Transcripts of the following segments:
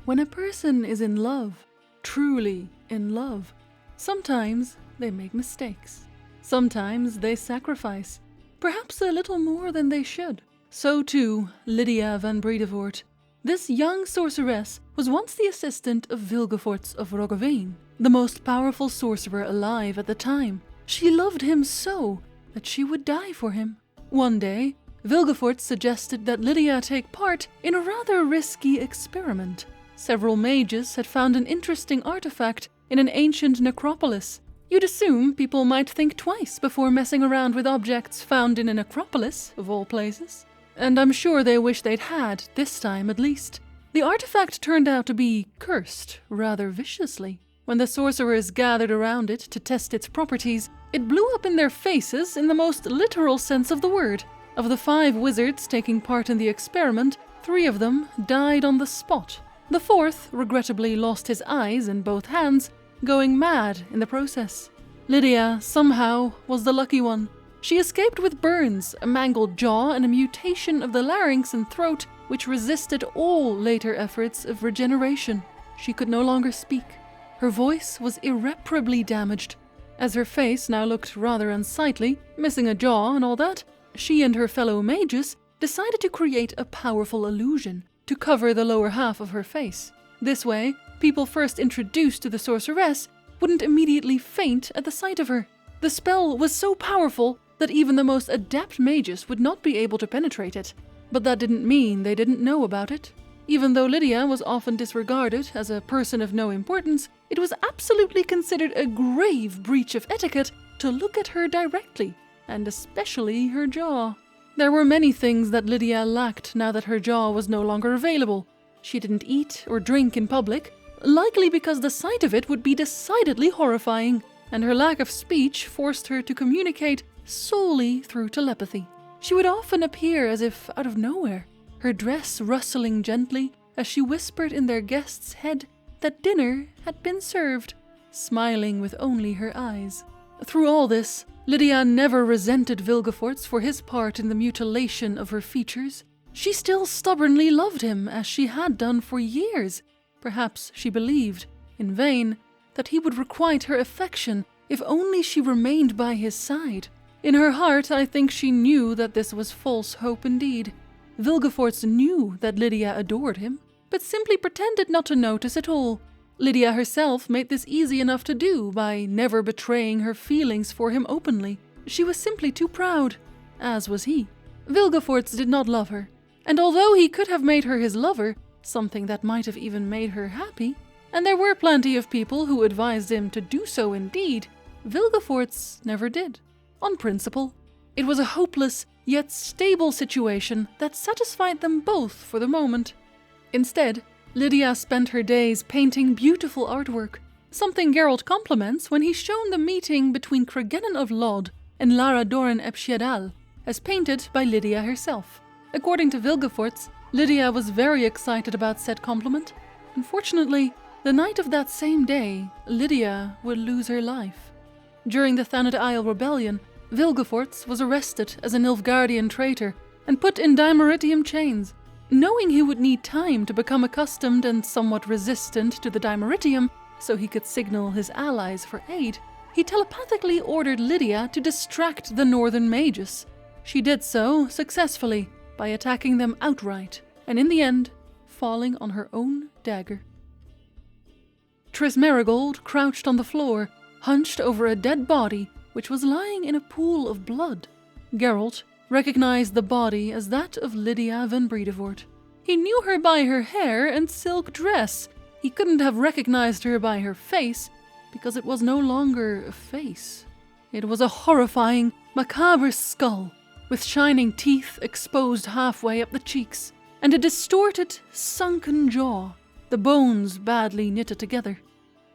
When a person is in love, truly in love, sometimes they make mistakes. Sometimes they sacrifice, perhaps a little more than they should. So too, Lydia van Bredevoort. This young sorceress was once the assistant of Vilgefortz of Roggeveen, the most powerful sorcerer alive at the time. She loved him so that she would die for him. One day, Vilgefortz suggested that Lydia take part in a rather risky experiment. Several mages had found an interesting artifact in an ancient necropolis. You'd assume people might think twice before messing around with objects found in a necropolis, of all places. And I'm sure they wish they'd had, this time at least. The artifact turned out to be cursed, rather viciously. When the sorcerers gathered around it to test its properties, it blew up in their faces in the most literal sense of the word. Of the 5 wizards taking part in the experiment, 3 of them died on the spot. The 4th regrettably lost his eyes and both hands, going mad in the process. Lydia, somehow, was the lucky one. She escaped with burns, a mangled jaw, and a mutation of the larynx and throat which resisted all later efforts of regeneration. She could no longer speak. Her voice was irreparably damaged. As her face now looked rather unsightly, missing a jaw and all that, she and her fellow mages decided to create a powerful illusion to cover the lower half of her face. This way, people first introduced to the sorceress wouldn't immediately faint at the sight of her. The spell was so powerful that even the most adept mages would not be able to penetrate it. But that didn't mean they didn't know about it. Even though Lydia was often disregarded as a person of no importance, it was absolutely considered a grave breach of etiquette to look at her directly, and especially her jaw. There were many things that Lydia lacked now that her jaw was no longer available. She didn't eat or drink in public, likely because the sight of it would be decidedly horrifying, and her lack of speech forced her to communicate solely through telepathy. She would often appear as if out of nowhere, her dress rustling gently as she whispered in their guest's head that dinner had been served, smiling with only her eyes. Through all this, Lydia never resented Vilgefortz for his part in the mutilation of her features. She still stubbornly loved him, as she had done for years. Perhaps she believed, in vain, that he would requite her affection if only she remained by his side. In her heart, I think she knew that this was false hope indeed. Vilgefortz knew that Lydia adored him, but simply pretended not to notice at all. Lydia herself made this easy enough to do by never betraying her feelings for him openly. She was simply too proud, as was he. Vilgefortz did not love her, and although he could have made her his lover, something that might have even made her happy, and there were plenty of people who advised him to do so indeed, Vilgefortz never did. On principle, it was a hopeless yet stable situation that satisfied them both for the moment. Instead, Lydia spent her days painting beautiful artwork, something Geralt compliments when he's shown the meeting between Cregennan of Lod and Lara Doran ep Schiedal, as painted by Lydia herself. According to Vilgefortz, Lydia was very excited about said compliment. Unfortunately, the night of that same day, Lydia would lose her life. During the Thanet Isle rebellion, Vilgefortz was arrested as a Nilfgaardian traitor and put in Dimeritium chains. Knowing he would need time to become accustomed and somewhat resistant to the Dimeritium so he could signal his allies for aid, he telepathically ordered Lydia to distract the northern mages. She did so successfully by attacking them outright, and in the end, falling on her own dagger. Triss Merigold crouched on the floor, hunched over a dead body which was lying in a pool of blood. Geralt recognized the body as that of Lydia van Bredevoort. He knew her by her hair and silk dress. He couldn't have recognized her by her face, because it was no longer a face. It was a horrifying, macabre skull, with shining teeth exposed halfway up the cheeks, and a distorted, sunken jaw, the bones badly knitted together.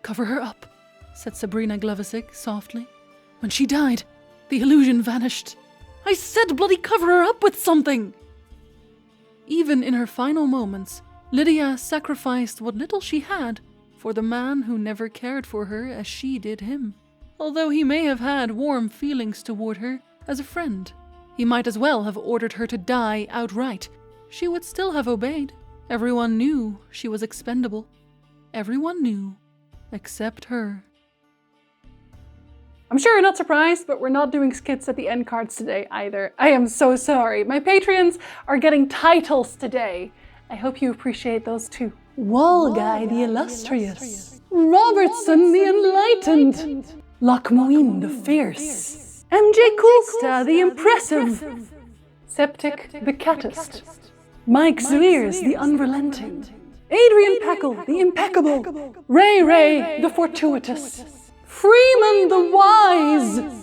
"Cover her up," said Sabrina Glovesick softly. "When she died, the illusion vanished. I said bloody cover her up with something!" Even in her final moments, Lydia sacrificed what little she had for the man who never cared for her as she did him. Although he may have had warm feelings toward her as a friend, he might as well have ordered her to die outright. She would still have obeyed. Everyone knew she was expendable. Everyone knew, except her. I'm sure you're not surprised, but we're not doing skits at the end cards today either. I am so sorry. My Patreons are getting titles today. I hope you appreciate those too. Walguy the Illustrious, Robertson the Enlightened, Lochmoine the Fierce, MJ Coolsta the Impressive, Septic the Catist, Mike Zweers the Unrelenting, Adrian Peckle the Impeccable, Ray the Fortuitous, Freeman the Wise,